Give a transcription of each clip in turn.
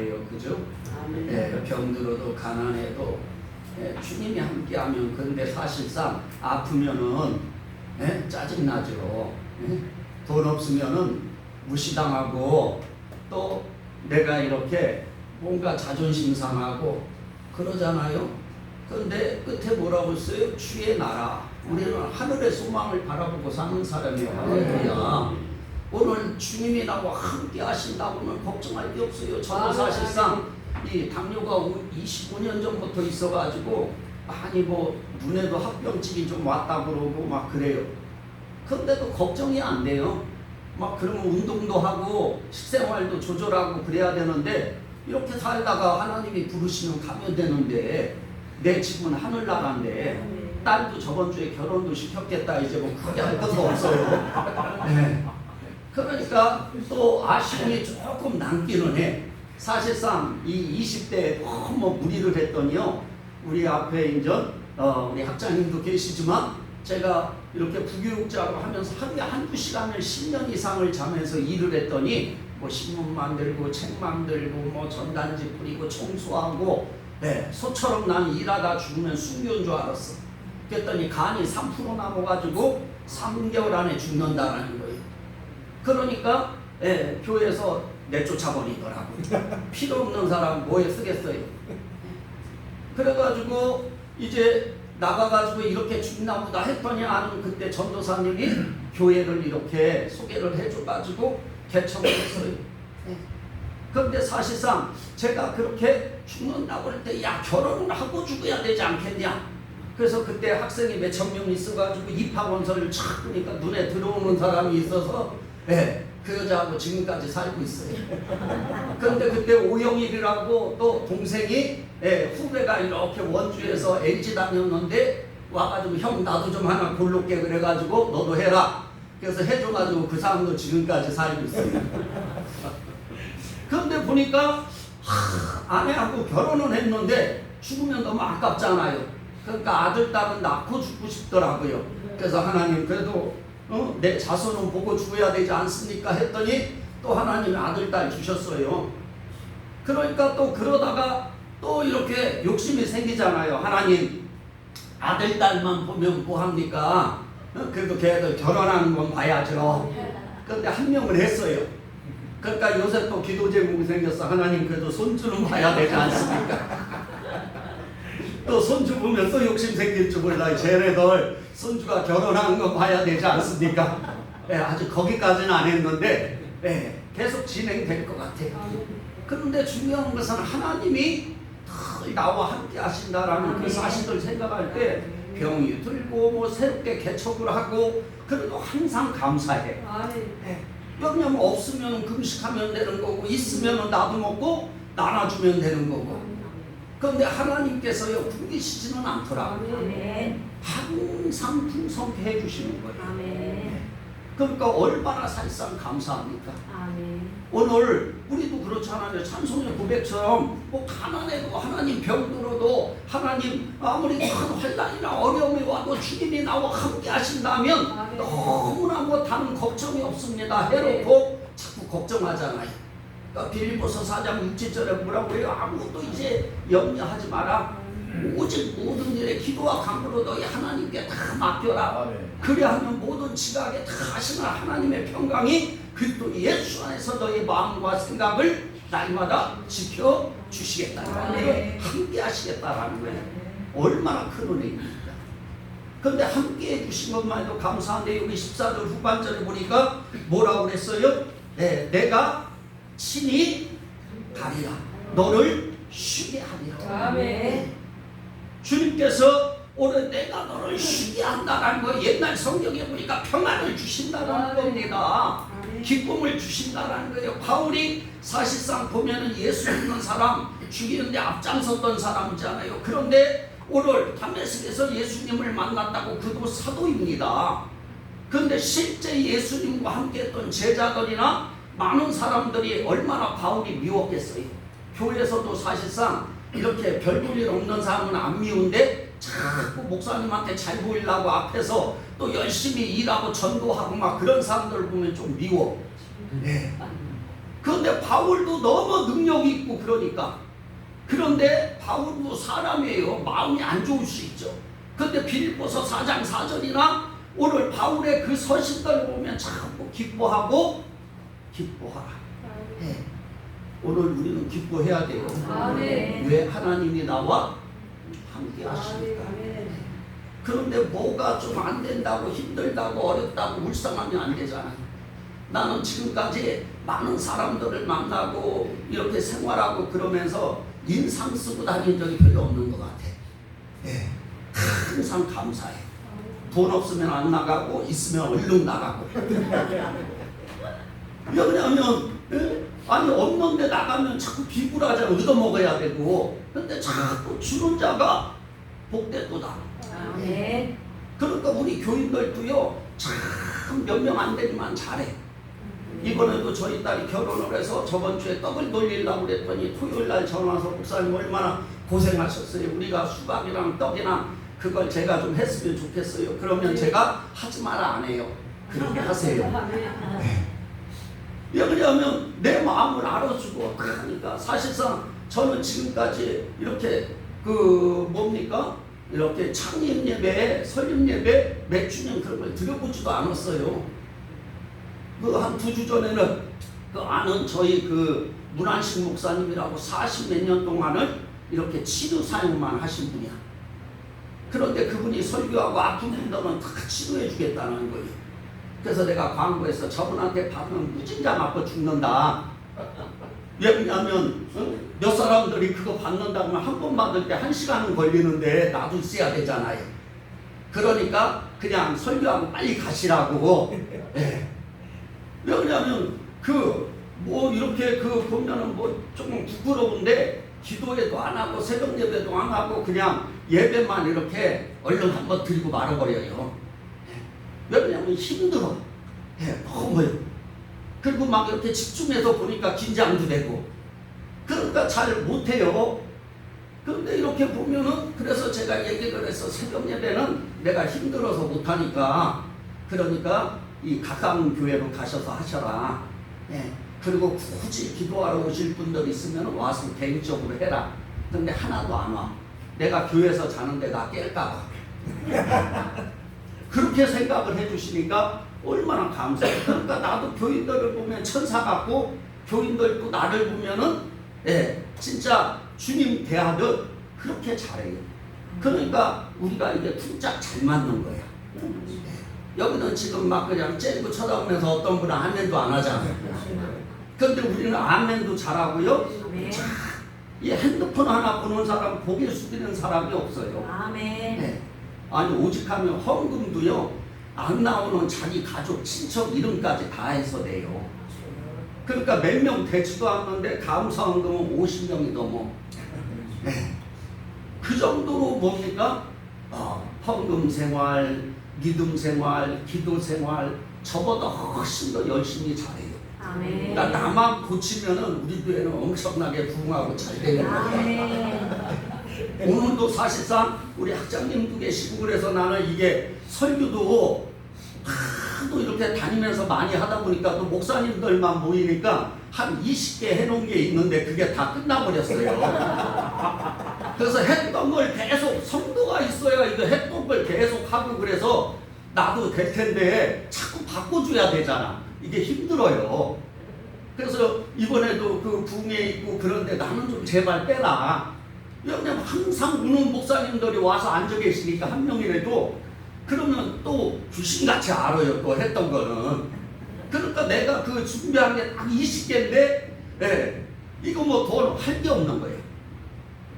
말이에요. 그죠? 예, 병들어도 가난해도 주님이 함께하면. 근데 사실상 아프면은 짜증나죠. 돈 없으면은 무시당하고 또 내가 이렇게 뭔가 자존심 상하고 그러잖아요. 그런데 끝에 뭐라고 써요? 주의 나라. 우리는 하늘의 소망을 바라보고 사는 사람이에요. 할렐루야. 오늘 주님이 나와 함께 하신다고는 걱정할 게 없어요. 저도 사실상 이 당뇨가 25년 전부터 있어가지고 많이 눈에도 합병증이 좀 왔다 그러고 막 그래요. 그런데도 걱정이 안 돼요. 막 그러면 운동도 하고 식생활도 조절하고 그래야 되는데 이렇게 살다가 하나님이 부르시면 가면 되는데 내 집은 하늘나라인데 딸도 저번 주에 결혼도 시켰겠다. 이제 크게 할 것도 없어요. 네. 그러니까 또 아쉬움이 조금 남기는 해. 사실상 이 20대에 너무 무리를 했더니요. 우리 앞에 이제 우리 학장님도 계시지만 제가 이렇게 부교육자로 하면서 하루에 한두 시간을 10년 이상을 자면서 일을 했더니 신문 만들고 책 만들고 전단지 뿌리고 청소하고 소처럼 나는 일하다 죽으면 순교인 줄 알았어. 그랬더니 간이 3% 남아가지고 3개월 안에 죽는다라는 거예요. 그러니까 교회에서 내쫓아버리더라고. 필요 없는 사람 뭐에 쓰겠어요. 그래가지고 이제 나가가지고 이렇게 죽나 보다 했더니 아는 그때 전도사님이 교회를 이렇게 소개를 해줘가지고 개척을 했어요. 그런데 사실상 제가 그렇게 죽는다고 할 때 야 결혼을 하고 죽어야 되지 않겠냐. 그래서 그때 학생이 몇천 명 있어가지고 입학원서를 착 보니까 눈에 들어오는 사람이 있어서 그 여자하고 지금까지 살고 있어요. 그런데 그때 오영일이라고 또 동생이 후배가 이렇게 원주에서 LG 다녔는데 와가지고 형 나도 좀 하나 골롭게 그래가지고 너도 해라. 그래서 해줘가지고 그 사람도 지금까지 살고 있어요. 그런데 보니까 아내하고 결혼은 했는데 죽으면 너무 아깝잖아요. 그러니까 아들 딸은 낳고 죽고 싶더라고요. 그래서 하나님 그래도 내 자손은 보고 죽어야 되지 않습니까? 했더니 또 하나님이 아들 딸 주셨어요. 그러니까 또 그러다가 또 이렇게 욕심이 생기잖아요. 하나님 아들 딸만 보면 뭐합니까? 그래도 걔들 결혼하는 건 봐야죠. 그런데 한 명을 했어요. 그러니까 요새 또 기도 제목이 생겼어. 하나님 그래도 손주는 봐야 되지 않습니까? 또 손주 보면 또 욕심 생길 줄 몰라요. 쟤네들 손주가 결혼하는 거 봐야 되지 않습니까? 아직 거기까지는 안 했는데 계속 진행될 것 같아요. 그런데 중요한 것은 하나님이 나와 함께 하신다라는 그 사실을 생각할 때 병이 들고 새롭게 개척을 하고 그래도 항상 감사해. 왜냐면 없으면 금식하면 되는 거고 있으면 나도 먹고 나눠주면 되는 거고. 그런데 하나님께서요 숨기시지는 않더라고요. 항상 풍성케 해주시는 거예요. 그러니까 얼마나 사실상 감사합니까? 오늘 우리도 그렇잖아요. 찬송의 고백처럼 가난해도 하나님 병들어도 하나님 아무리 큰 환난이나 어려움이 와도 주님이 나와 함께 하신다면 너무나 다른 걱정이 없습니다. 해놓고 자꾸 걱정하잖아요. 그러니까 빌립보서 4장 6절에 뭐라고 해요? 아무것도 이제 염려하지 마라. 오직 모든 일에 기도와 간구로 너희 하나님께 다 맡겨라. 그리하면 모든 지각에 다 하시는 하나님의 평강이 그리스도 예수 안에서 너희 마음과 생각을 날마다 지켜주시겠다는 거예요. 함께 하시겠다라는 거예요. 얼마나 큰 은혜입니까? 그런데 함께 해주신 것만 해도 감사한데 여기 14절 후반절에 보니까 뭐라고 그랬어요? 내가 친히 가리라. 너를 쉬게 하리라. 아멘. 주님께서 오늘 내가 너를 쉬게 한다는 거 옛날 성경에 보니까 평안을 주신다는 겁니다. 기쁨을 주신다는 거예요. 바울이 사실상 보면은 예수 믿는 사람 죽이는데 앞장섰던 사람이잖아요. 그런데 오늘 다메섹에서 예수님을 만났다고 그도 사도입니다. 그런데 실제 예수님과 함께했던 제자들이나 많은 사람들이 얼마나 바울이 미웠겠어요. 교회에서도 사실상 이렇게 별 볼 일 없는 사람은 안 미운데 자꾸 목사님한테 잘 보이려고 앞에서 또 열심히 일하고 전도하고 막 그런 사람들 보면 좀 미워. 그런데 바울도 너무 능력이 있고 그러니까. 그런데 바울도 사람이에요. 마음이 안 좋을 수 있죠. 그런데 빌립보서 4장 4절이나 오늘 바울의 그 서신들을 보면 자꾸 기뻐하고 기뻐하라. 네. 오늘 우리는 기뻐해야 돼요. 왜? 하나님이 나와 함께 하시니까. 그런데 뭐가 좀 안 된다고 힘들다고 어렵다고 울상하면 안 되잖아요. 나는 지금까지 많은 사람들을 만나고 이렇게 생활하고 그러면서 인상 쓰고 다닌 적이 별로 없는 것 같아. 네. 항상 감사해. 돈 없으면 안 나가고 있으면 얼른 나가고. 왜냐하면 아니 없는데 나가면 자꾸 비굴하잖아. 얻어먹어야 되고. 근데 자꾸 주는 자가 복되도다. 네. 그러니까 우리 교인들도요 참 몇 명 안 되지만 잘해. 이번에도 저희 딸이 결혼을 해서 저번 주에 떡을 돌리려고 그랬더니 토요일 날 전화 와서 목사님 얼마나 고생하셨어요. 우리가 수박이랑 떡이나 그걸 제가 좀 했으면 좋겠어요. 그러면 제가 하지 마라 안 해요. 그렇게 하세요. 네. 왜냐하면 내 마음을 알아주고 하니까 사실상 저는 지금까지 이렇게 뭡니까? 이렇게 창립 예배, 설립 예배, 매주년 그런 걸 드려보지도 않았어요. 한 2주 전에는 아는 저희 문안식 목사님이라고 40몇 년 동안을 이렇게 치료 사용만 하신 분이야. 그런데 그분이 설교하고 아픈 분들은 다 치료해 주겠다는 거예요. 그래서 내가 광고에서 저분한테 받으면 무진장 아파 죽는다. 왜냐하면 몇 사람들이 그거 받는다고 하면 한 번 받을 때 1시간은 걸리는데 나도 있어야 되잖아요. 그러니까 그냥 설교하고 빨리 가시라고. 네. 왜냐하면 이렇게 보면은 조금 부끄러운데 기도회도 안 하고 새벽 예배도 안 하고 그냥 예배만 이렇게 얼른 한번 드리고 말아버려요. 왜냐하면 힘들어. 너무요. 그리고 막 이렇게 집중해서 보니까 긴장도 되고 그러니까 잘 못해요. 그런데 이렇게 보면은 그래서 제가 얘기를 해서 새벽 예배는 내가 힘들어서 못하니까 그러니까 이 가까운 교회로 가셔서 하셔라. 그리고 굳이 기도하러 오실 분들 있으면 와서 개인적으로 해라. 근데 하나도 안 와. 내가 교회에서 자는데 나 깰까봐. 그렇게 생각을 해주시니까 얼마나 감사해요. 그러니까 나도 교인들을 보면 천사 같고 교인들도 나를 보면은 진짜 주님 대하듯 그렇게 잘해요. 그러니까 우리가 이게 쿵짝 잘 맞는 거야. 여기는 지금 막 그냥 째리고 쳐다보면서 어떤 분은 아멘도 안 하잖아요. 그런데 우리는 아멘도 잘하고요. 이 핸드폰 하나 보는 사람 고개 숙이는 사람이 없어요. 아멘. 아니 오직하면 헌금도요 안 나오는 자기 가족 친척 이름까지 다 해서 내요. 그러니까 몇 명 되지도 않는데 감사 헌금은 50명이 넘어. 그 정도로 뭡니까? 헌금 생활, 믿음 생활, 기도 생활 저보다 훨씬 더 열심히 잘해요. 아멘. 그러니까 나만 고치면은 우리 교회는 엄청나게 부흥하고 잘 되는 거예요. 오늘도 사실상 우리 학장님도 계시고 그래서 나는 이게 설교도 하도 이렇게 다니면서 많이 하다 보니까 또 목사님들만 모이니까 한 20개 해놓은 게 있는데 그게 다 끝나버렸어요. 그래서 했던 걸 계속 성도가 있어야 이거 했던 걸 계속 하고 그래서 나도 될 텐데 자꾸 바꿔줘야 되잖아. 이게 힘들어요. 그래서 이번에도 부흥회 있고 그런데 나는 좀 제발 빼라. 왜냐면 항상 우는 목사님들이 와서 앉아 계시니까 한 명이라도 그러면 또 귀신같이 알아요. 또 했던 거는. 그러니까 내가 준비한 게 딱 20개인데 이거 뭐 더 할 게 없는 거예요.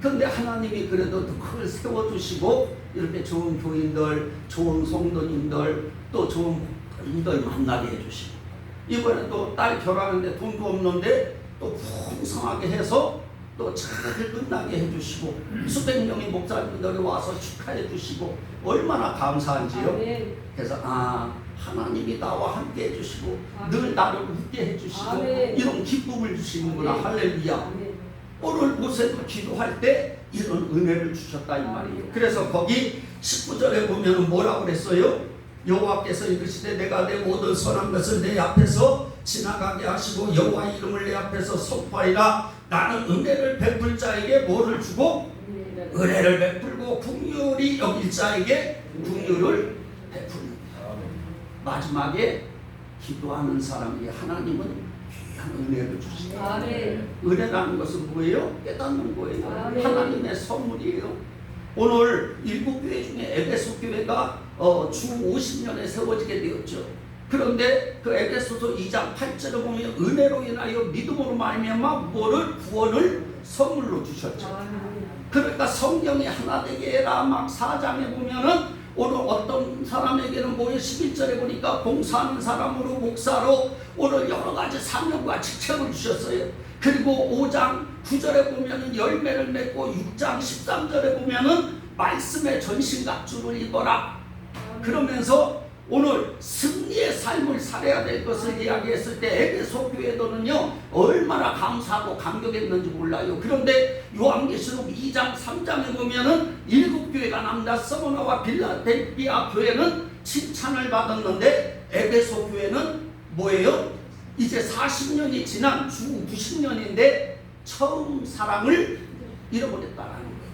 그런데 하나님이 그래도 그걸 세워주시고 이렇게 좋은 교인들, 좋은 성도님들, 또 좋은 분들 만나게 해주시고 이번에 또 딸 결혼하는데 돈도 없는데 또 풍성하게 해서 또 잘 끝나게 해주시고 수백 명의 목사님들이 와서 축하해 주시고 얼마나 감사한지요. 그래서 하나님이 나와 함께 해주시고 늘 나를 웃게 해주시고 이런 기쁨을 주시는구나. 할렐루야. 오늘 곳에도 기도할 때 이런 은혜를 주셨다 이 말이에요. 그래서 거기 19절에 보면 뭐라고 그랬어요? 여호와께서 이르시되 내가 내 모든 선한 것을 내 앞에서 지나가게 하시고 여호와 이름을 내 앞에서 선포하리라. 나는 은혜를 베풀 자에게 뭐를 주고 은혜를 베풀고 긍휼히 여길 자에게 긍휼을 베푸는. 마지막에 기도하는 사람이 하나님은 귀한 은혜를 주시다. 은혜라는 것은 뭐예요? 깨닫는 거예요. 하나님의 선물이에요. 오늘 일곱 교회 중에 에베소 교회가 주 50년에 세워지게 되었죠. 그런데 그 에베소서 2장 8절에 보면 은혜로 인하여 믿음으로 말미암아 뭐를 구원을 선물로 주셨죠. 그러니까 성경이 하나 되게 해라 막 4장에 보면은 오늘 어떤 사람에게는 뭐에 11절에 보니까 봉사하는 사람으로 목사로 오늘 여러 가지 사명과 직책을 주셨어요. 그리고 5장 9절에 보면은 열매를 맺고 6장 13절에 보면은 말씀의 전신갑주를 입어라. 그러면서 오늘 승리의 삶을 살아야 될 것을 이야기했을 때 에베소 교회들은요 얼마나 감사하고 감격했는지 몰라요. 그런데 요한계시록 2장 3장에 보면은 7교회가 남자 서머나와 빌라델피아 교회는 칭찬을 받았는데 에베소 교회는 뭐예요? 이제 40년이 지난 주 90년인데 처음 사랑을 잃어버렸다라는 거예요.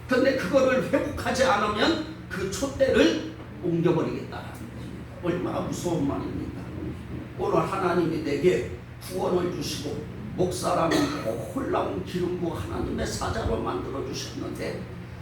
그런데 그거를 회복하지 않으면 그 촛대를 옮겨버리겠다라는 겁니다. 얼마나 무서운 말입니까? 오늘 하나님이 내게 구원을 주시고 목사라는 홀라운 기름 부어 하나님의 사자로 만들어 주셨는데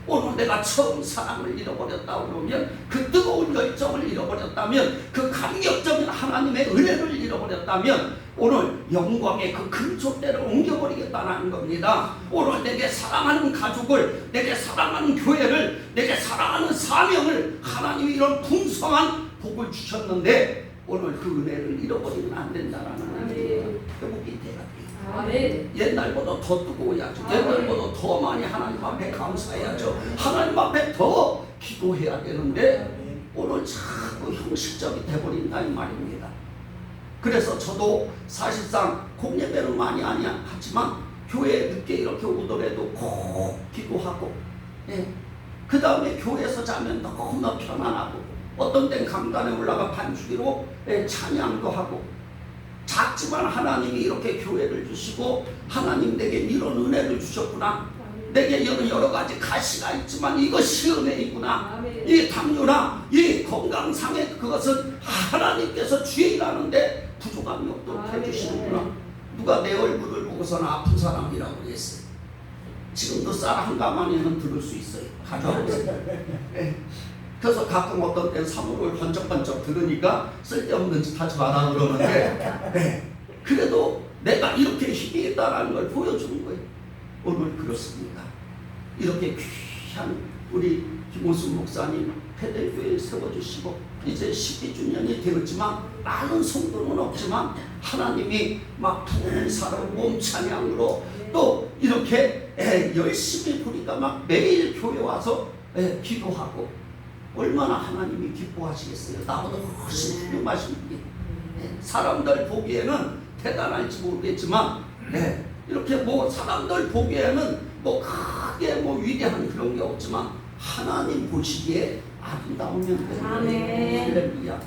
오늘 내가 처음 사랑을 잃어버렸다 그러면 그 뜨거운 열정을 잃어버렸다면 그 감격적인 하나님의 은혜를 잃어버렸다면 오늘 영광의 그 금촛대를 옮겨버리겠다는 겁니다. 오늘 내게 사랑하는 가족을, 내게 사랑하는 교회를, 내게 사랑하는 사명을 하나님이 이런 풍성한 복을 주셨는데 오늘 그 은혜를 잃어버리면 안 된다라는 겁니다. 회복이 돼야 돼요. 옛날보다 더 뜨거워야죠. 옛날보다 더 많이 하나님 앞에 감사해야죠. 하나님 앞에 더 기도해야 되는데 오늘 자꾸 형식적이 돼버린다 이 말입니다. 그래서 저도 사실상 공예배는 많이 아니야 하지만 교회에 늦게 이렇게 오더라도 꼭 기도하고 그 다음에 교회에서 자면 너무나 편안하고 어떤 땐 강단에 올라가 반주기로 찬양도 하고 작지만 하나님이 이렇게 교회를 주시고 하나님 내게 이런 은혜를 주셨구나. 내게 여러 가지 가시가 있지만 이것이 은혜이구나. 이 당뇨나 이 건강상의 그것은 하나님께서 주의라는데 부족함이 없도록 해주시는구나. 누가 내 얼굴을 보고서는 아픈 사람이라고 그랬어요. 지금도 쌀 한 가마니는 들을 수 있어요. 가져와보세요. 그래서 가끔 어떤 때는 사물을 번쩍번쩍 들으니까 쓸데없는 짓 하지 마라 그러는데 그래도 내가 이렇게 힘이 있다는 걸 보여주는 거예요. 오늘 그렇습니다. 이렇게 귀한 우리 김호순 목사님 페델교회에 세워주시고 이제 12주년이 되었지만 많은 성도는 없지만 하나님이 막 부흥사로 몸찬양으로 또 이렇게 열심히 보니까 막 매일 교회 와서 기도하고 얼마나 하나님이 기뻐하시겠어요. 나보다 훨씬 훌륭하신 분이 사람들 보기에는 대단할지 모르겠지만 이렇게 뭐 사람들 보기에는 뭐 크게 뭐 위대한 그런 게 없지만 하나님 보시기에 아름다우면 됩니다. 할렐루야.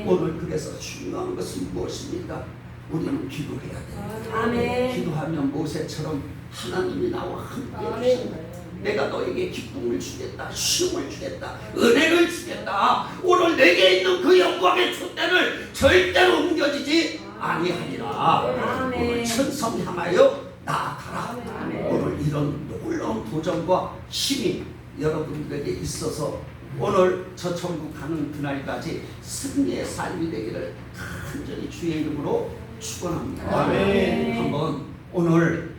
오늘 그래서 중요한 것은 무엇입니까? 우리는 기도해야 돼요. 기도하면 모세처럼 하나님이 나와 함께 해주신다. 내가 너에게 기쁨을 주겠다, 쉼을 주겠다, 은혜를 주겠다. 오늘 내게 있는 그 영광의 촛대를 절대로 옮겨지지 아니하리라. 오늘 천성 향하여 나아가라. 오늘 이런 놀라운 도전과 힘이 여러분들에게 있어서 오늘 저 천국 가는 그날까지 승리의 삶이 되기를 간절히 주의 이름으로 축원합니다. 한번 오늘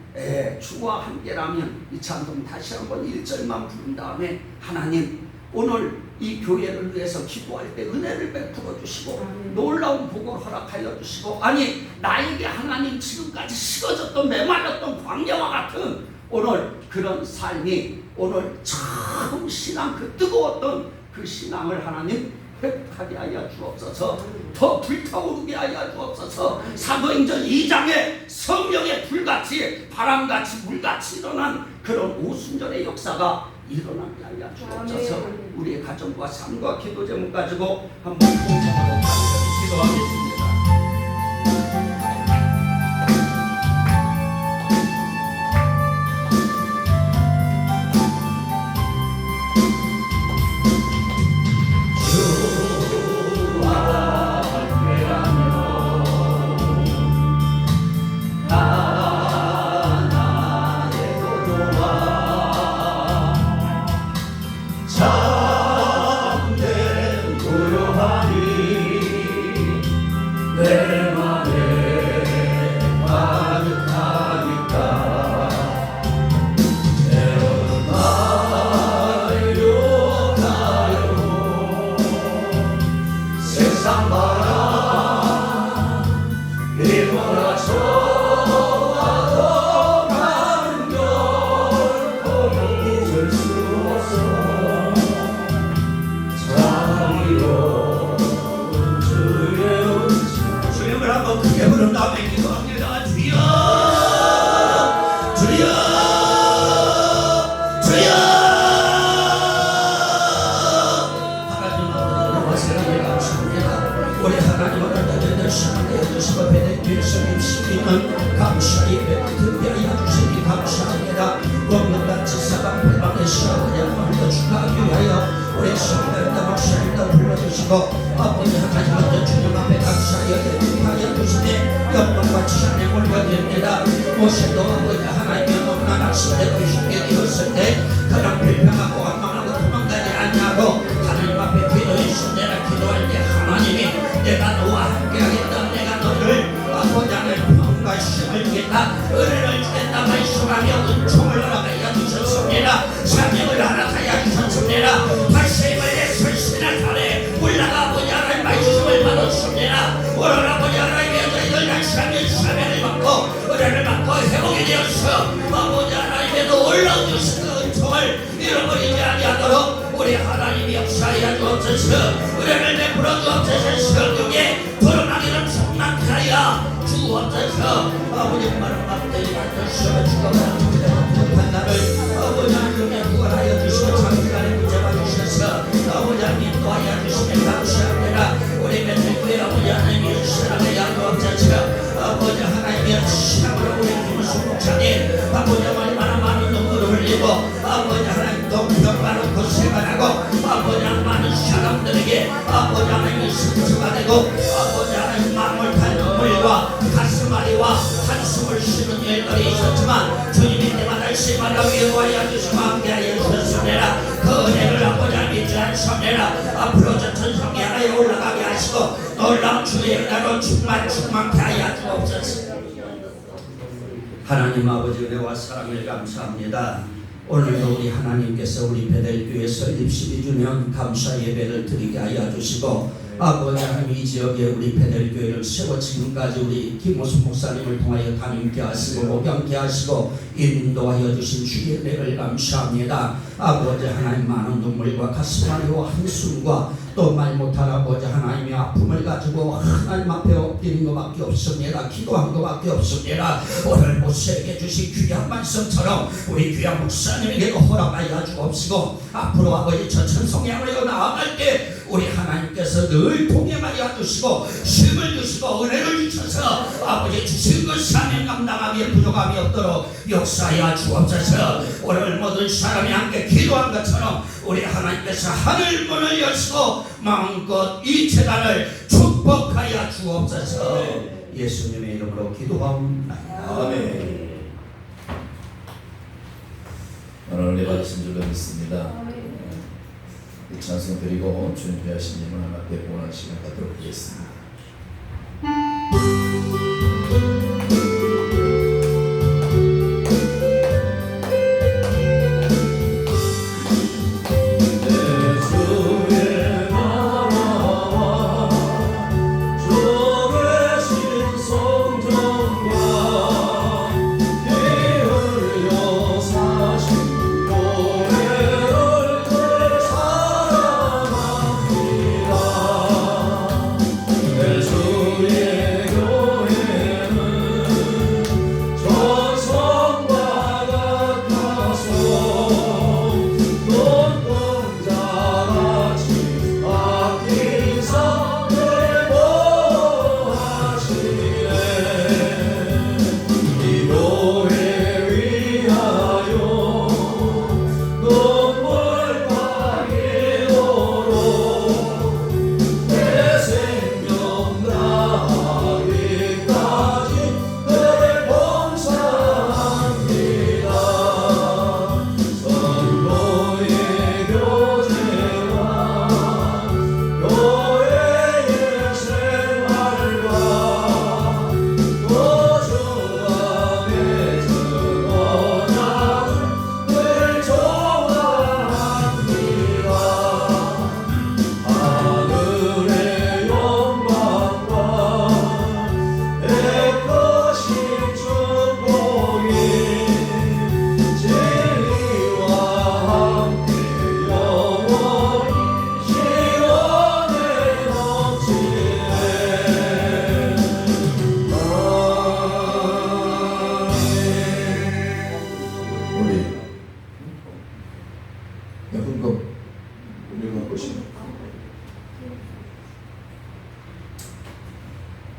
주와 함께라면 이 찬송 다시 한번 1절만 부른 다음에 하나님 오늘 이 교회를 위해서 기도할 때 은혜를 베풀어 주시고 놀라운 복을 허락하여 주시고 아니 나에게 하나님 지금까지 식어졌던 메말랐던 광야와 같은 오늘 그런 삶이 오늘 처음 신앙 그 뜨거웠던 그 신앙을 하나님 회복하게 하여 주옵소서. 더 불타오르게 하여 주옵소서. 사도행전 2장에 성령의 불같이 바람같이 물같이 일어난 그런 오순절의 역사가 일어나게 하여 주옵소서. 우리의 가정과 삶과 기도 제목 가지고 한번 통성하고 기도하겠습니다. 감사의 예배를 드리게 하여 주시니 감사합니다. 원문같이 사방팔방의 시험을 양만도 축하하기 위하여 우리 성도님과 목사님도 불러주시고 아버지 하나님 먼저 주님 앞에 감사의 예배를 드리게 주시니 영광과 찬양을 올려드립니다. 모세도 아버지 하나님의 너무나 낙심되고 힘게 되었을 때 그냥 불평하고 원망하고 도망가지 않냐고 하나님 앞에 기도해 주내라 기도할 때 하나님이 내가 너와 함께하겠다. 내가 너를 아버지 하나님 평과 힘을 주겠다. 은혜를 주겠다. 말씀하며 은총을 허락하여 주셨습니다. 사명을 허락하여 주셨습니다. 발심을 내 설신의 산에 올라가 아버지 하나님 말씀을 받았습니다. 오늘 아버지 하나님의 너희들 날씨하며 사명을 받고 은혜를 받고 회복이 되어서 아버지 하나님의 놀라운 주신 그 은총을 잃어버리지 아니하도록 우리 하나님이 역사하여 주옵소서. 은혜를 베풀어 주옵소서. 성령에 드러나기를 충만케 하여 주옵소서. 아버지 마른 앞들이 만드시어 죽어가는 못한 나를 아버지 하나님의 구원하여 주시고 장기간에 붙잡아 주셔서 아버지 하나님 인도하여 주시면 감사합니다. 우리 멘토의 아버지 하나님의 사랑하여 주옵소서. 아버지 하나님의 사랑으로 우리 김수 목사님 아버지 얼마나 많은 눈물을 흘리고 아버지 하나님 동평하는 고생을 하고 아버지 하나님 많은 사람들에게 아버지 하나님의 상처가 되고 아버지 하나님 마음을 탄 눈물과 가슴앓이와 한숨을 쉬는 일들이 있었지만 주님이 때마다 시마다 위로하여 주시고 함께하여 주셨습니다. 그 은혜를 아버지 하나님 잊지 않습니다. 앞으로 저 천성에 하나에 올라가게 하시고 놀라운 주의 은혜로 충만케 하여 주옵소서. 하나님 아버지 은혜와 사랑을 감사합니다. 오늘도 우리 하나님께서 우리 베델교회 설립 12주년 감사 예배를 드리게 하여 주시고 아버지 하나님 이 지역에 우리 베델교회를 세워 지금까지 우리 김호순 목사님을 통하여 담임케 하시고 목양케 하시고 인도하여 주신 주의 은혜를 감사합니다. 아버지 하나님 많은 눈물과 가슴앓이와 한숨과 또 말 못할 아버지 하나님의 아픔을 가지고 하나님 앞에 엎드린 것밖에 없습니다. 기도한 것밖에 없습니다. 오늘 모세에게 주신 귀한 말씀처럼 우리 귀한 목사님에게도 허락하여 주옵시고 앞으로 아버지 저 천성향으로 나아갈 때 우리 하나님께서 늘 동행하여 주시고 힘을 주시고 은혜를 주셔서 아버지 주신 그 사명 감당하기에 부족함이 없도록 역사하여 주옵소서. 오늘 모든 사람이 함께 기도한 것처럼 우리 하나님께서 하늘 문을 여시고 마음껏 이 재단을 축복하여 주옵소서. 예수님의 이름으로 기도하옵나이다. 아멘. 오늘 은혜 받으신 줄로 믿습니다. 찬송 드리고 주님 배하신 님을 함께 보는 시간 갖도록 하겠습니다.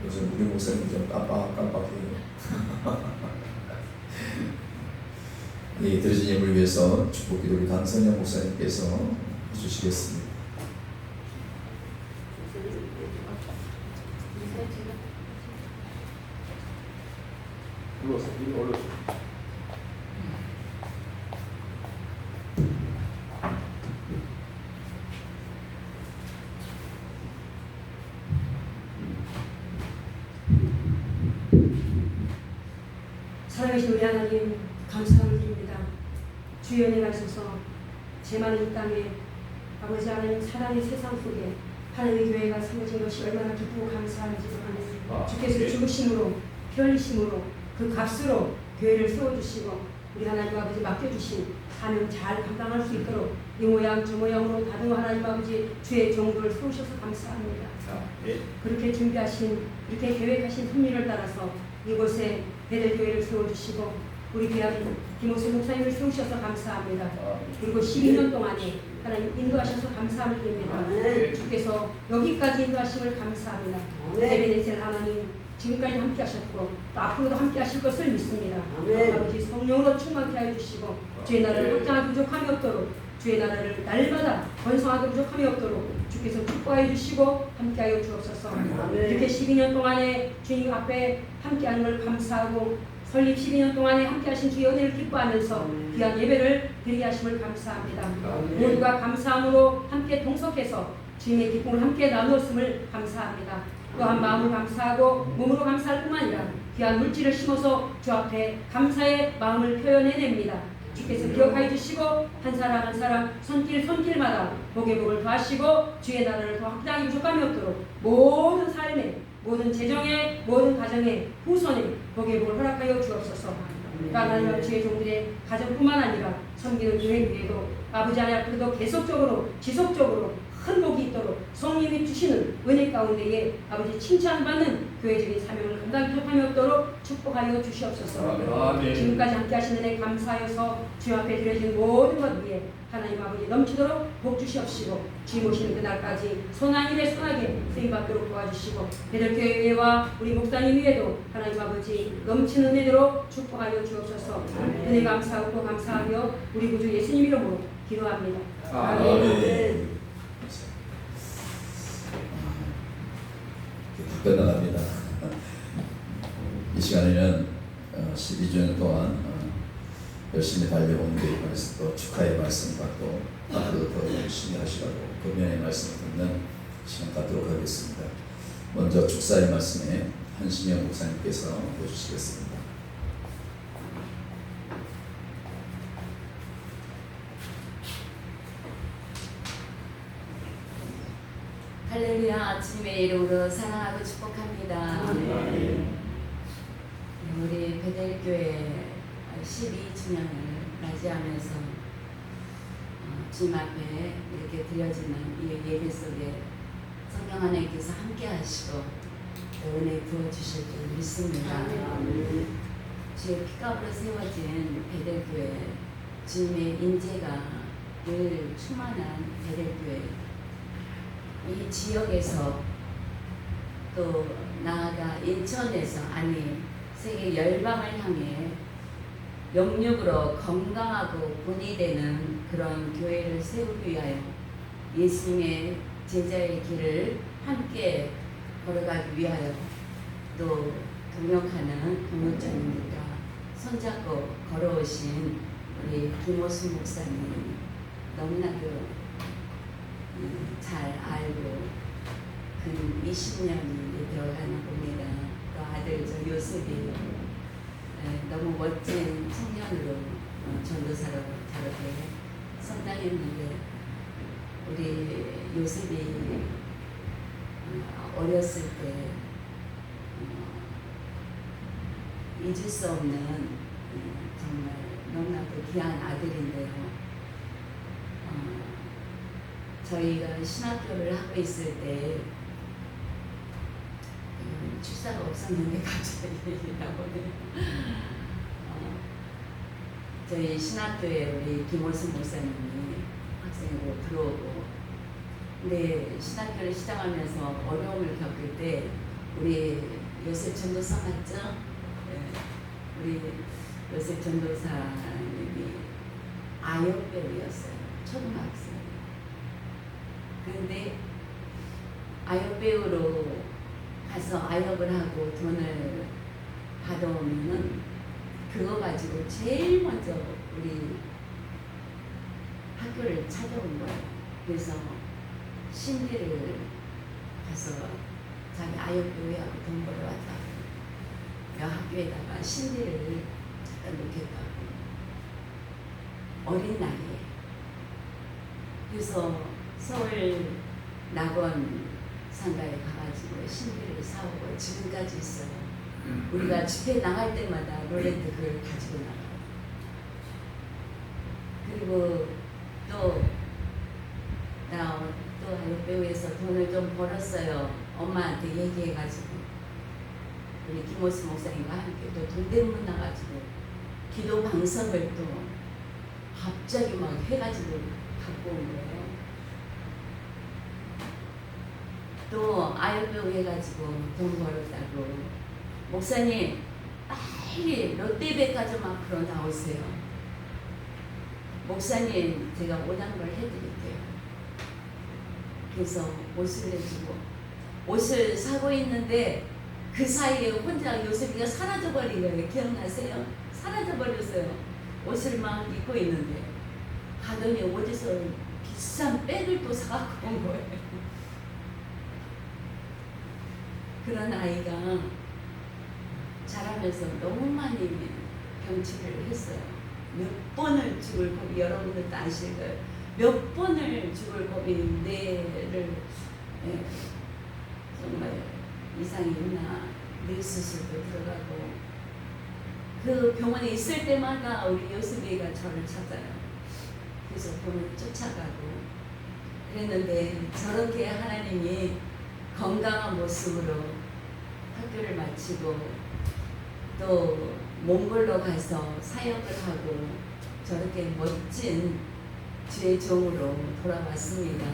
요즘 우리 목사님 좀 깜빡깜빡해요. 이 들으신 예물을 위해서 축복기도 우리 강선영 목사님께서 해주시겠습니다. 살아계신 우리 하나님 감사를 드립니다. 주의 은혜가 있어서 제 많은 이 땅에 아버지 하나님 사랑의 세상 속에 하나님의 교회가 세워진 것이 얼마나 기쁘고 감사한지 하나님 주께서 죽으심으로 피 흘리심으로 그 값으로 교회를 세워주시고 우리 하나님 아버지 맡겨주신 사명 잘 감당할 수 있도록 이 모양 저 모양으로 다른 하나님 아버지 주의 종들을 세우셔서 감사합니다. 그렇게 준비하신 그렇게 계획하신 섭리를 따라서 이곳에 베델교회를 세워주시고 우리 귀한 김옥순 목사님을 세우셔서 감사합니다. 그리고 12년 동안에 하나님 인도하셔서 감사함을 드립니다. 주께서 여기까지 인도하심을 감사합니다. 에베네셀 하나님 지금까지 함께 하셨고 또 앞으로도 함께 하실 것을 믿습니다. 아버지 성령으로 충만케 하여 주시고 주의 나라를 확장하기 부족함이 없도록 주의 나라를 날마다 번성하기 부족함이 없도록 주께서 축복하여 주시고 함께하여 주옵소서. 이렇게 12년 동안에 주님 앞에 함께하는 걸 감사하고 설립 12년 동안에 함께하신 주의 은혜를 기뻐하면서 귀한 예배를 드리게 하심을 감사합니다. 모두가 감사함으로 함께 동석해서 주님의 기쁨을 함께 나누었음을 감사합니다. 또한 마음을 감사하고 몸으로 감사할 뿐만 아니라 귀한 물질을 심어서 주 앞에 감사의 마음을 표현해냅니다. 주께서 기억하여 주시고 한 사람 한 사람 손길마다 복의 복을 더하시고 주의 나라를 더 확장하기 부족함이 없도록 모든 삶에 모든 재정에 모든 가정에 후손에 복의 복을 허락하여 주옵소서. 하나님 주의 종들의 가정뿐만 아니라 섬기는 교회 위에도 아버지 하나님 앞으로도 계속적으로 지속적으로 큰 복이 있도록 성령이 주시는 은혜 가운데에 아버지 칭찬받는 교회적인 사명을 감당하기 부족함이 없도록 축복하여 주시옵소서. 지금까지 함께 하신 은혜 감사하여서 주 앞에 드려진 모든 것 위에 하나님 아버지 넘치도록 복 주시옵시고 주님 오시는 그날까지 선한 일에 선하게 쓰임받도록 도와주시고 베델교회와 우리 목사님 위에도 하나님 아버지 넘치는 은혜로 축복하여 주옵소서. 은혜 감사하고 또 감사하며 우리 구주 예수님 이름으로 기도합니다. 아멘. 끝나갑니다. 이 시간에는 12주년 동안 열심히 달려온 교회에 관해서 또 축하의 말씀 받고 앞으로도 더 열심히 하시라고 금연의 말씀을 듣는 시간 갖도록 하겠습니다. 먼저 축사의 말씀에 한신영 목사님께서 해주시겠습니다. 할렐루야. 주님의 이름으로 사랑하고 축복합니다. 우리 베델교회 12주년을 맞이하면서 주님 앞에 이렇게 드려지는 이 예배 속에 성령 하나님께서 함께 하시고 은혜 부어주실 줄 믿습니다. 주의 피값으로 세워진 베델교회 주님의 인재가 늘 충만한 베델교회 이 지역에서 또 나아가 인천에서 아니 세계 열방을 향해 영육으로 건강하고 본이 되는 그런 교회를 세우기 위하여 예수님의 제자의 길을 함께 걸어가기 위하여 또 동역하는 동역자님들과 손잡고 걸어오신 우리 김호순 목사님 너무나도 잘 알고 근 20년이 되어가는 봅니다. 또 아들 저 요셉이 너무 멋진 청년으로 전도사로 저렇게 성장했는데 우리 요셉이 어렸을 때 잊을 수 없는 정말 너무나도 귀한 아들인데요. 저희가 신학교를 하고 있을 때 출사가 없었는데 갑자기 나오네요. 저희 신학교에 우리 김원순 목사님이 학생으로 들어오고 근데 신학교를 시작하면서 어려움을 겪을 때 우리 요셉 전도사 맞죠? 네. 우리 요셉 전도사님이 아역 배우였어요. 초등학생. 그런데 아역 배우로 가서 아역을 하고 돈을 받아오면은 그거 가지고 제일 먼저 우리 학교를 찾아온 거예요. 그래서 신비를 가서 자기 아역 배우하고 돈 벌어왔다고 학교에다가 신비를 갖다 놓겠다고 어린 나이에. 그래서 서울 낙원 상가에 가가지고 신비를 사오고 지금까지 있어요. 우리가 집회 나갈 때마다 롤랜드 그걸 가지고 나가요. 그리고 또 아역배우에서 돈을 좀 벌었어요. 엄마한테 얘기해가지고 우리 김호수 목사님과 함께 또 동대문 나가지고 기도 방송을 또 갑자기 막 해가지고 갖고 온 거예요. 또 아역배우 해가지고 돈 벌었다고 목사님 빨리 롯데백화점 앞으로 나오세요. 목사님 제가 오단걸 해드릴게요. 그래서 옷을 내주고 옷을 사고 있는데 그 사이에 혼자 요셉이가 사라져버린 거예요. 기억나세요? 사라져버렸어요. 옷을 막 입고 있는데 가더니 어디서 비싼 백을 또 사갖고 온 거예요. 그런 아이가 자라면서 너무 많이 병치를 했어요. 몇 번을 죽을 고비, 여러분들도 아실 거예요. 몇 번을 죽을 고비 뇌를 정말 이상이 있나 뇌 수술도 들어가고 그 병원에 있을 때마다 우리 요셉이가 저를 찾아요. 그래서 병원에 쫓아가고 그랬는데 저렇게 하나님이 건강한 모습으로 학교를 마치고 또 몽골로 가서 사역을 하고 저렇게 멋진 주의 종으로 돌아왔습니다.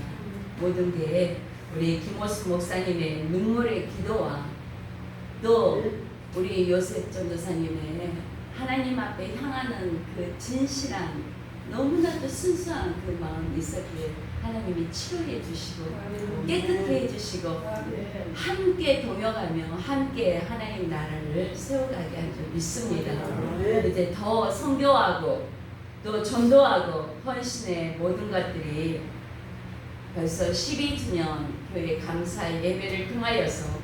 모든 게 우리 김호수 목사님의 눈물의 기도와 또 우리 요셉 전도사님의 하나님 앞에 향하는 그 진실한 너무나도 순수한 그 마음이 있었기에 하나님이 치료해 주시고 깨끗해 해주시고 함께 동역하며 함께 하나님 나라를 세워가게 한 줄 믿습니다. 이제 더 선교하고 또 전도하고 헌신의 모든 것들이 벌써 12주년 교회 감사 예배를 통하여서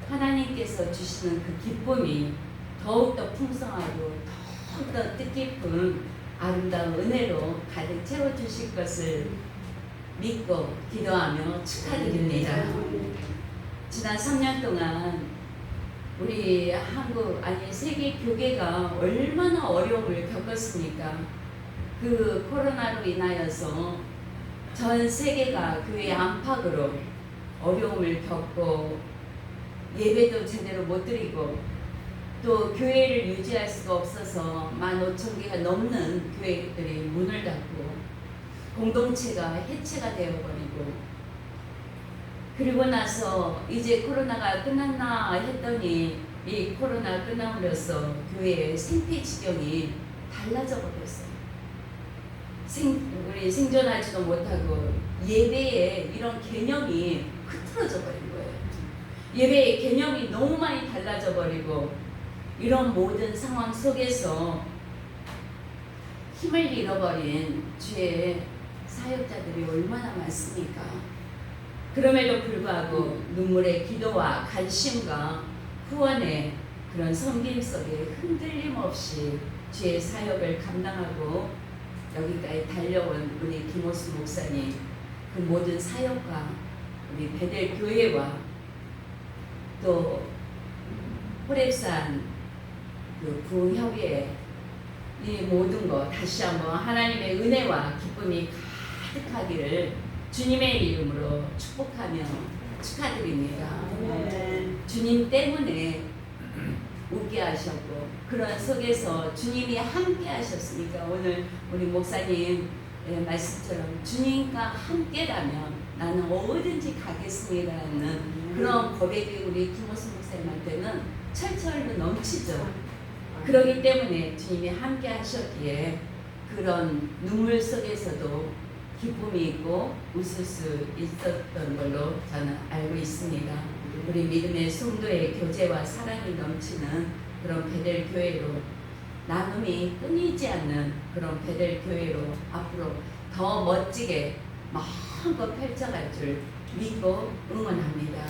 하나님께서 주시는 그 기쁨이 더욱더 풍성하고 더욱더 뜻깊은 아름다운 은혜로 가득 채워주실 것을 믿고 기도하며 축하드립니다. 지난 3년 동안 우리 한국 아니 세계 교계가 얼마나 어려움을 겪었습니까? 그 코로나로 인하여서 전 세계가 교회 안팎으로 어려움을 겪고 예배도 제대로 못 드리고 또 교회를 유지할 수가 없어서 15,000개가 넘는 교회들이 문을 닫고 공동체가 해체가 되어버리고 그리고 나서 이제 코로나가 끝났나 했더니 이 코로나 끝남으로써 교회의 생태지경이 달라져 버렸어요. 우리 생존하지도 못하고 예배의 이런 개념이 흐트러져 버린 거예요. 예배의 개념이 너무 많이 달라져 버리고 이런 모든 상황 속에서 힘을 잃어버린 주의 사역자들이 얼마나 많습니까? 그럼에도 불구하고 눈물의 기도와 관심과 후원의 그런 섬김 속에 흔들림 없이 주의 사역을 감당하고 여기까지 달려온 우리 김호수 목사님 그 모든 사역과 우리 베델 교회와 또 호랩산 그 부흥협의회 이 모든 것 다시 한번 하나님의 은혜와 기쁨이 가득하기를 주님의 이름으로 축복하며 축하드립니다. 주님 때문에 웃게 하셨고 그런 속에서 주님이 함께 하셨으니까 오늘 우리 목사님 말씀처럼 주님과 함께라면 나는 어디든지 가겠습니다는 그런 고백이 우리 김호수 목사님한테는 철철로 넘치죠. 그렇기 때문에 주님이 함께 하셨기에 그런 눈물 속에서도 기쁨이 있고 웃을 수 있었던 걸로 저는 알고 있습니다. 우리 믿음의 성도의 교제와 사랑이 넘치는 그런 베델 교회로, 나눔이 끊이지 않는 그런 베델 교회로 앞으로 더 멋지게 마음껏 펼쳐갈 줄 믿고 응원합니다.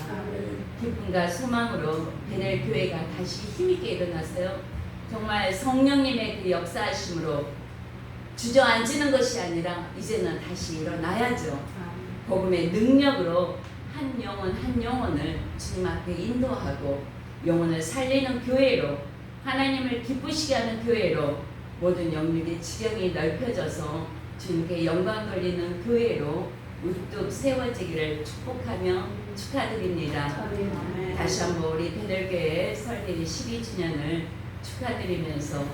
기쁨과 소망으로 베델 교회가 다시 힘있게 일어나서요, 정말 성령님의 그 역사하심으로 주저앉는 것이 아니라 이제는 다시 일어나야죠. 복음의 능력으로 한 영혼 한 영혼을 주님 앞에 인도하고 영혼을 살리는 교회로, 하나님을 기쁘시게 하는 교회로, 모든 영육의 지경이 넓혀져서 주님께 영광 돌리는 교회로 우뚝 세워지기를 축복하며 축하드립니다. 다시 한번 우리 베델교회 설립 12주년을 축하드리면서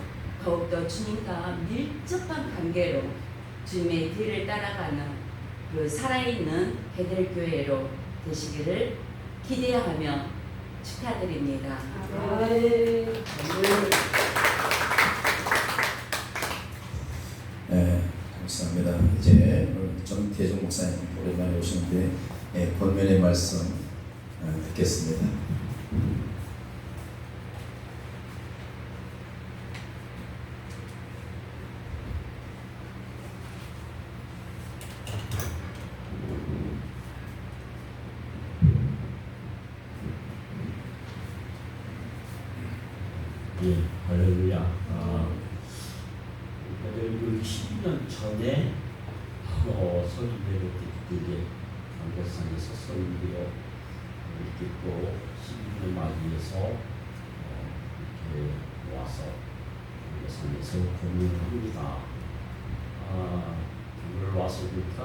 더욱더 주님과 밀접한 관계로 주님의 뒤를 따라가는 그 살아있는 베델교회로 되시기를 기대하며 축하드립니다. 네, 감사합니다. 이제 정태종 목사님 오랜만에 오셨는데 권면의 말씀 듣겠습니다. 예, 할렐루야. 베델교회 12년 전에 서기대로 그때 강대상에서 서기대로 이렇게 또 12년 맞이해서 이렇게 와서 강대상에서 공연을 합니다. 오늘 와서 보니까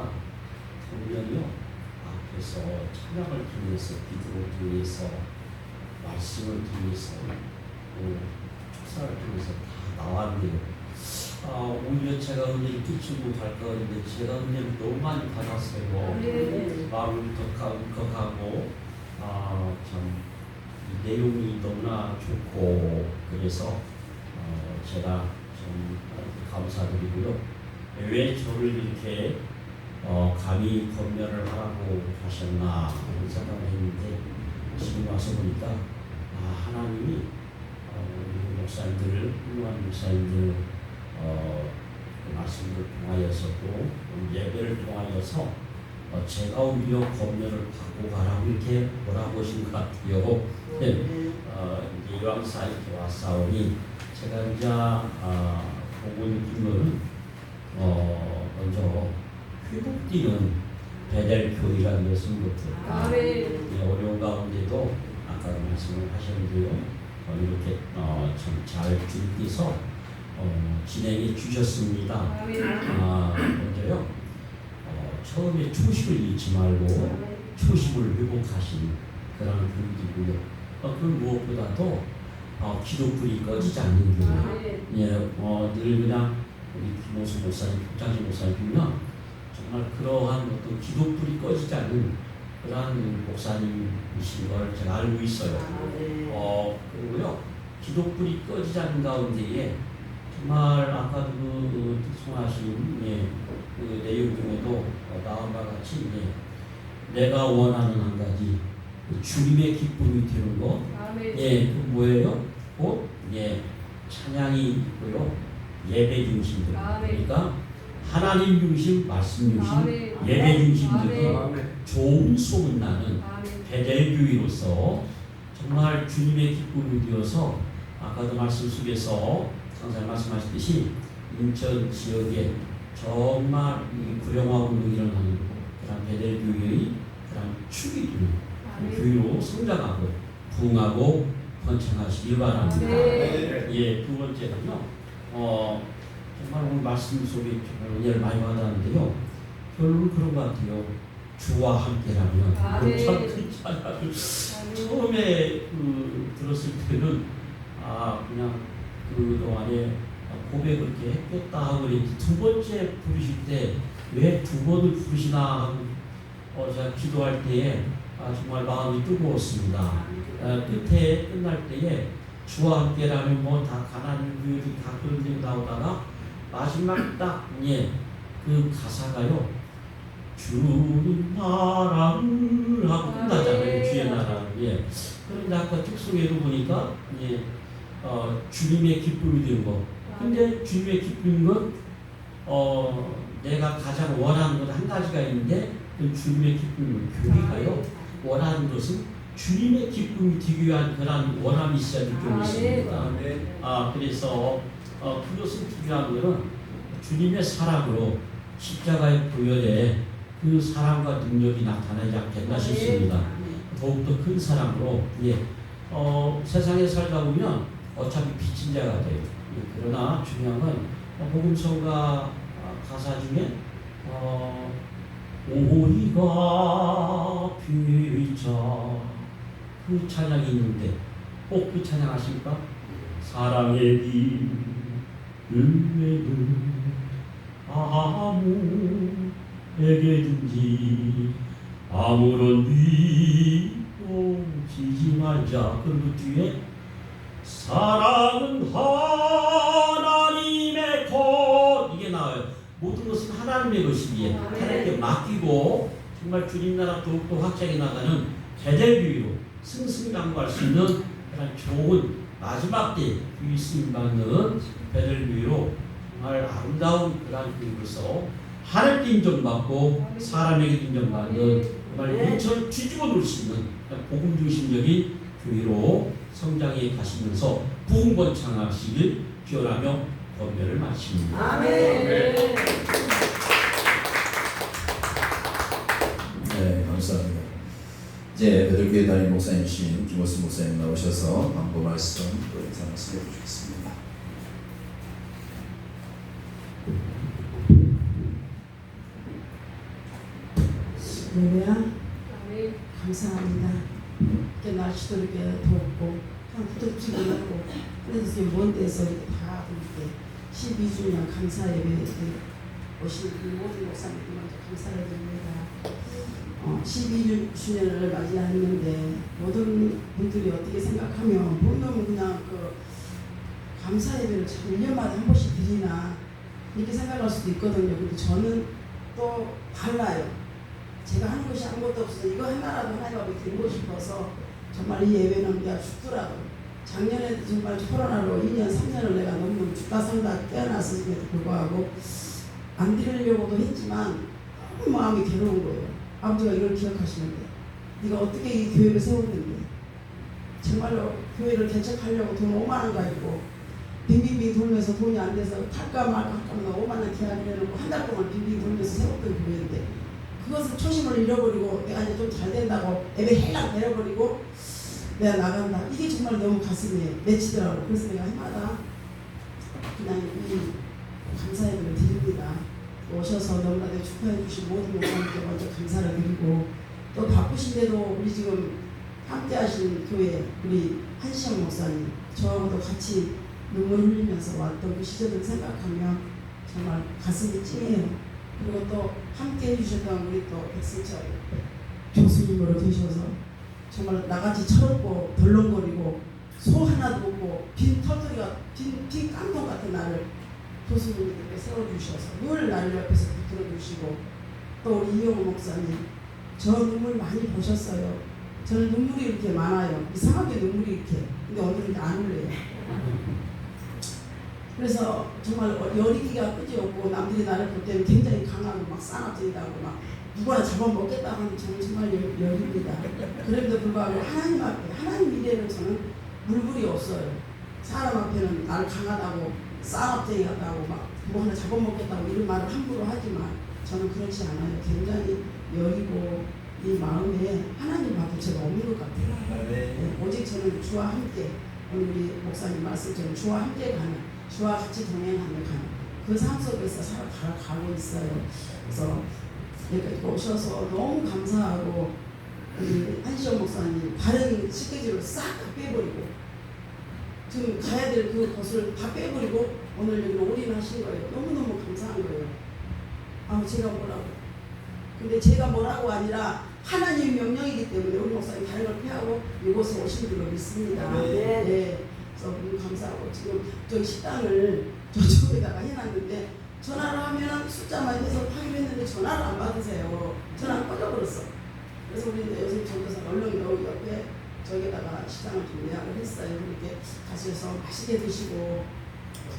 공연이요, 앞에서 찬양을 통해서, 기도를 통해서, 말씀을 통해서, 축사를 통해서 다 나왔네요. 오히려 제가 은혜를 끼치 못할까 했는데 제가 은혜를 너무 많이 받았어요. 마음이 울컥하고 참 이 내용이 너무나 좋고, 그래서 제가 좀 감사드리고요. 왜 저를 이렇게 감히 권면을 하라고 하셨나 이런 생각을 했는데, 지금 와서 보니까 하나님이 우리 목사님들, 훌륭한 목사님들 그 말씀을 통하여서도 예배를 통하여서 제가 오히려 권면을 받고 가라고 이렇게 몰아보신 것 같아요. 이제 이왕사 이렇게 왔사오니 제가 이제 보고 있는 먼저 회복되는 베델 교회라는 것부터 어려운 가운데도 아까 말씀을 하셨는데요, 이렇게 참 잘 준비해서 진행해 주셨습니다. 먼저요, 처음에 초심을 잃지 말고 초심을 회복하신 그런 분위기고요. 그 무엇보다도 기도불이 꺼지지 않는 교회. 늘 그냥 우리 김호수 목사님, 장진 목사님 보면 정말 그러한 어떤 기도불이 꺼지지 않는 그러한 목사님이신 걸 제가 알고 있어요. 그리고요, 기도불이 꺼지지 않는 가운데에 정말 아까도 그 특송하신 그 내용 중에도 나온 바 같이 내가 원하는 한 가지 주님의 기쁨이 되는 것, 그 뭐예요? 곧 찬양이 있고요, 예배 중심들. 그러니까 하나님 중심, 말씀 중심, 예배 중심들이 좋은 소문 나는 베델 교회로서 정말 주님의 기쁨이 되어서, 아까도 말씀 속에서 선생님 말씀하셨듯이 인천 지역에 정말 구령화 운동이 일어나는 그런 베델 교회의 그런 축이 되는 교회로 성장하고 부흥하고 번창하시길 바랍니다. 두 번째는요, 정말 오늘 말씀 속에 정말 은혜를 많이 받았는데요, 결론은 그런 것 같아요. 주와 함께라면. 참 찬양을 처음에 들었을 때는 그냥 그동안에 고백을 이렇게 했겠다 하고 두 번째 부르실 때 왜 두 번을 부르시나 하고 제가 기도할 때에 정말 마음이 뜨거웠습니다. 끝에 끝날 때에 주와 함께라는 뭐 다 가난 교회도 다 그런 데 나오다가 마지막 딱 그 가사가요. 주님 나라를 하고 끝나잖아요. 주의 나라를. 그런데 아까 특송에도 보니까 주님의 기쁨이 되는 거. 근데 주님의 기쁨인 건 내가 가장 원하는 것 한 가지가 있는데 그 주님의 기쁨은 교회가요. 원하는 것은 주님의 기쁨이 되기 위한 그런 원함이 있어야 느껴졌습니다. 그래서 그것은 중요한 것은 주님의 사랑으로 십자가의 보혈에 그 사랑과 능력이 나타나지 않겠나 싶습니다. 더욱더 큰 사랑으로 세상에 살다 보면 어차피 빚진 자가 돼요. 그러나 중요한 건 복음성가 가사 중에 오리가 피자 그 찬양이 있는데 꼭 그 찬양 아십니까? 사랑의 비 은혜는 아무에게든지 아무런 위도 지지 말자. 그리고 뒤에 사랑은 하나님의 것 이게 나와요. 모든 것은 하나님의 것이기에 하나님께 맡기고 정말 주님 나라 더욱더 확장해 나가는 대대교회로 승승장구할 수 있는 그런 좋은 마지막 때 귀 쓰임 받는 베델교회로 정말 아름다운 그런 교회로서 하나님께 인정받고 사람에게 인정받는 정말 인천 뒤집어 놓을 수 있는 복음 중심적인 교회로 성장해 가시면서 부흥 번창하시길 기원하며 권면을 마칩니다. 아멘. 네, 감사합니다. 이제 베들교회 담임 목사님이신 김호수 목사님 나오셔서 광고 말씀 또 인사 말씀 해주시겠습니다. 할렐루야. 감사합니다. 이렇게 날씨도 이렇게 덥고 참 부탁지근하고 그래서 먼 데서 이렇게 다 이렇게 12주년 감사 예배 오신 모든 목사님들 먼저 감사를 드립니다. 12주년을 맞이했는데 모든 분들이 어떻게 생각하면 보면 그냥 그 감사 예배를 1년마다 한 번씩 드리나 이렇게 생각할 수도 있거든요. 근데 저는 또 달라요. 제가 하는 것이 아무것도 없어서 이거 하나라도 하나님 앞에 드리고 싶어서 정말 이 예배는 내가 죽더라도 작년에 정말 코로나로 2년 3년을 내가 너무 죽다 살다 깨어났음에도 불구하고 안 드리려고도 했지만 너무 마음이 괴로운 거예요. 아버지가 이걸 기억하시는데 네가 어떻게 이 교회를 세웠는데 정말로 교회를 개척하려고 돈 5만 원 가지고 빙빙빙 돌면서 돈이 안 돼서 탈까 말까 하면 5만 원 계약을 해놓고 한 달 동안 빙빙 돌면서 세웠던 교회인데 그것을 초심을 잃어버리고 내가 이제 좀 잘 된다고 예배 헬락 내려버리고 내가 나간다. 이게 정말 너무 가슴에 맺히더라고. 그래서 내가 해마다 그냥 이 감사예배를 드립니다. 오셔서 너무나도 축하해 주신 모든 목사님께 먼저 감사를 드리고 또 바쁘신데도 우리 지금 함께 하신 교회 우리 한시영 목사님 저하고도 같이 눈물 흘리면서 왔던 그 시절을 생각하면 정말 가슴이 찡해요. 그리고 또 함께 해주셨던 우리 또 백승철 교수님으로 되셔서 정말 나같이 철없고 덜렁거리고 소 하나도 없고 빈 털털이가 빈 깡통 같은 나를 교수님들께 세워주셔서 늘 나를 옆에서 붙들어주시고 또 우리 이용호 목사님 저 눈물 많이 보셨어요. 저는 눈물이 이렇게 많아요. 이상하게 눈물이 이렇게. 근데 오늘은 안 흘려요. 그래서 정말 열이기가 끝이 없고 남들이 나를 볼 때는 굉장히 강하고 막 싸납진다고 막 누구나 잡아먹겠다고 하는 저는 정말 열입니다. 그럼에도 불구하고 하나님 앞에 하나님 미래는 저는 물불이 없어요. 사람 앞에는 나를 강하다고 싸납쟁이 같다고 막 누구 하나 잡아먹겠다고 이런 말을 함부로 하지만 저는 그렇지 않아요. 굉장히 여리고 이 마음에 하나님밖에 제가 없는 것 같아요. 네, 오직 저는 주와 함께 오늘 우리 목사님 말씀처럼 주와 함께 가는 주와 같이 동행하며 가는 그 삶 속에서 살아가고 있어요. 그래서 여기까지 오셔서 너무 감사하고 우리 한시영 목사님 다른 스케줄을 싹 다 빼버리고 지금 가야 될 그 것을 다 빼버리고 오늘 여기로 올인하신 거예요. 너무너무 감사한 거예요. 제가 뭐라고 근데 제가 뭐라고 아니라 하나님의 명령이기 때문에 우리 목사님 다른 걸 피하고 이곳에 오신 줄로 믿습니다. 네. 예. 그래서 너무 감사하고 지금 저희 식당을 저쪽에다가 해놨는데 전화를 하면 숫자만 해서 하기로 했는데 전화를 안 받으세요. 전화를 꺼져버렸어. 그래서 우리 이제 요새 전도사 얼른 여기 옆에 저기다가 식당을 좀 예약을 했어요. 그렇게 가셔서 맛있게 드시고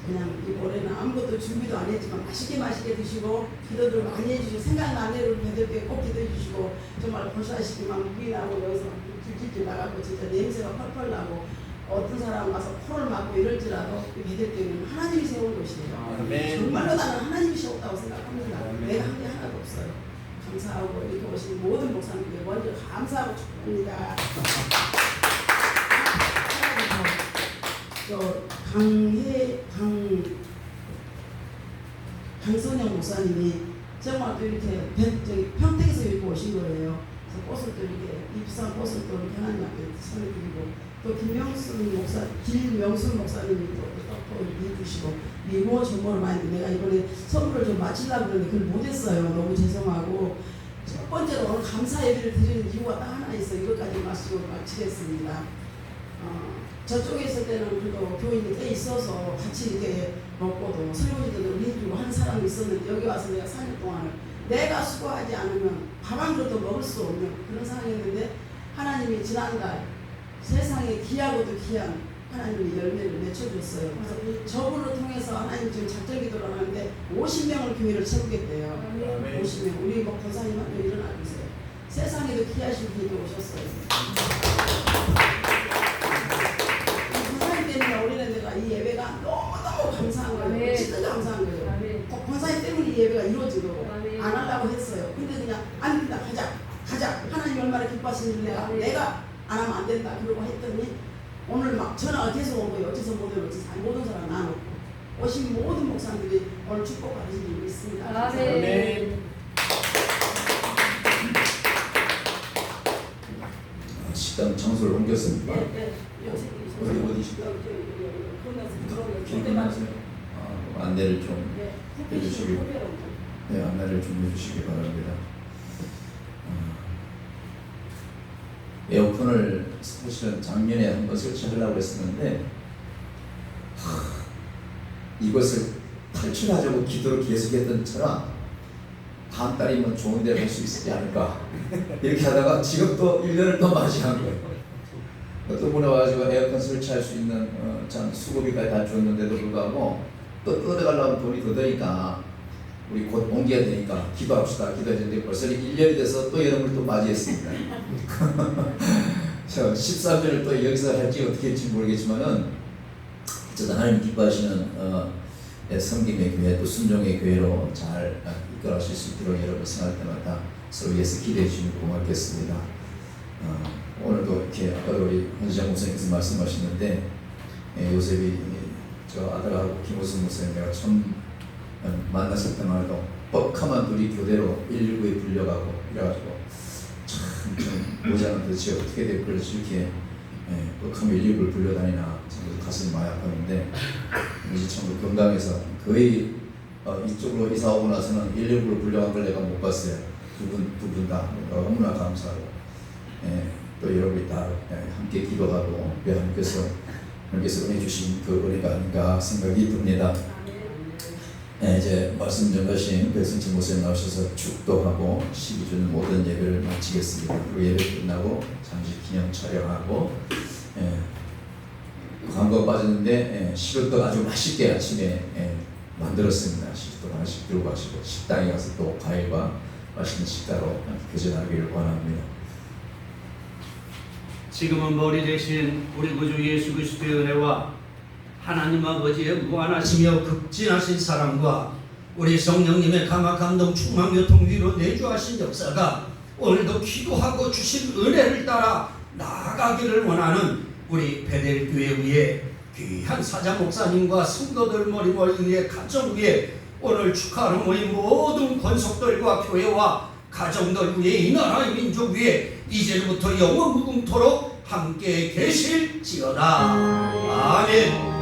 그냥 이 올해는 아무것도 준비도 안 했지만 맛있게 드시고 기도들 많이 해주시고 생각나는 애를 배들께 꼭 기도해 주시고 정말 보시다시피만 물이 나고 여기서 길길길 나가고 진짜 냄새가 펄펄 나고 어떤 사람 가서 코를 막고 이럴지라도 이 배들께는 하나님이 세운 곳이에요. 아멘. 정말로 나는 하나님이 세웠다고 생각합니다. 내가 한 게 하나도 없어요. 감사하고 이렇게 오신 모든 목사님께 먼저 감사하고 축복합니다. 강선영 목사님이 정말 또 이렇게 저기 평택에서 이렇게 오신 거예요. 그래서 꽃을 또 이렇게 입산 꽃을 또 이렇게 하나님 앞에 선해드리고 또 김명순 목사님이 또 이렇게 해주시고 미모 정보를 많이 내가 이번에 선물을 좀 마치려고 그러는데 그걸 못했어요. 너무 죄송하고 첫 번째로 오늘 감사 예배를 드리는 이유가 딱 하나 있어요. 이것까지 마치고 마치겠습니다. 저쪽에 있을 때는 그래도 교인이 꽤 있어서 같이 이렇게 먹고도 설거지도 해주고 하는 사람이 있었는데 여기 와서 내가 4년 동안을 내가 수고하지 않으면 밥 한 그릇도 먹을 수 없는 그런 상황이었는데 하나님이 지난달 세상에 귀하고도 귀한 하나님의 열매를 맺혀줬어요. 그래서 저분을 통해서 하나님 지금 작전 기도를 하는데 50명을 교회를 채우겠대요. 아멘. 50명. 우리 뭐 권사님한테 일어나 주세요. 세상에도 귀하신 분이 오셨어요. 우리는 내가 이 예배가 너무너무 감사한 거예요. 아멘. 진짜 감사한 거예요. 아멘. 권사님 때문에 이 예배가 이루어지고 아멘. 안 하려고 했어요. 근데 그냥 안 된다. 가자. 하나님 얼마나 기뻐하시는 아멘. 내가 안 하면 안 된다. 그러고 했더니 오늘 막 전화가 계속 온 거예요. 어째서 못 오는지 모든 사람 나눠 오신 모든 목사님들이 오늘 축복받으신 줄 믿습니다. 아멘. 식당 장소를 옮겼습니다. 네. 어디 식당? 길 건너세요. 안내를 좀 해주시기 네, 안내를 좀 해주시기 바랍니다. 에어컨을 사실은 작년에 한번 설치하려고 했었는데 이것을 탈출하자고 기도를 계속했던 저라 다음 달이면 좋은 데를 갈 수 있지 않을까 이렇게 하다가 지금 또 1년을 또 맞이한 거예요. 어떤 분이 와가지고 에어컨 설치할 수 있는 참 수고비까지 다 줬는데도 불구하고 또 뜯어가려면 돈이 더 드니까 우리 곧 옮겨야 되니까 기도합시다. 기도했는데 벌써 1년이 돼서 또 여러분을 또 맞이했습니다. 저 13년을 또 여기서 할지 어떻게 할지 모르겠지만은 어쨌든 하나님 기뻐하시는 섬김의 교회 또 순종의 교회로 잘 이끌어가실 수 있도록 여러분 생각할 때마다 서로 위해서 기대해 주시면 고맙겠습니다. 오늘도 이렇게 아까 우리 현지장 목사님께서 말씀하시는데 요셉이 저 아들하고 김호승 목사님 내가 처음 만났을 때만 해도 뻑하면 둘이 교대로 119에 불려가고 이래가지고 참 모자는 도대체 어떻게 될 걸 이렇게 뻑하면 119를 불려다니나 참 가슴이 많이 아팠는데 이제 참 건강해서 거의 이쪽으로 이사 오고 나서는 119를 불려간 걸 내가 못 봤어요. 두 분 다 너무나 감사하고 또 여러분이 다 함께 기도하고 하나님께서 은혜 주신 그 은혜가 아닌가 생각이 듭니다. 이제 말씀 전하신 배승진 목사님 나오셔서 축도하고 12주년 모든 예배를 마치겠습니다. 그 예배 끝나고 잠시 기념 촬영하고 광고 빠졌는데 시루떡 아주 맛있게 아침에 만들었습니다. 시루떡 하나씩 들고 가시고 식당에 가서 또 과일과 맛있는 식사로 교제하기를 원합니다. 지금은 머리 대신 우리 구주 예수 그리스도의 은혜와 하나님 아버지의 무한하시며 극진하신 사랑과 우리 성령님의 감화 감동 충만 교통 위로 내주하신 역사가 오늘도 기도하고 주신 은혜를 따라 나아가기를 원하는 우리 베델교회 위에 귀한 사자 목사님과 성도들 머리머리 위에 가정 위에 오늘 축하하는 모임 모든 권속들과 교회와 가정들 위에 이 나라의 민족 위에 이제부터 영원 무궁토록 함께 계실지어다. 아멘.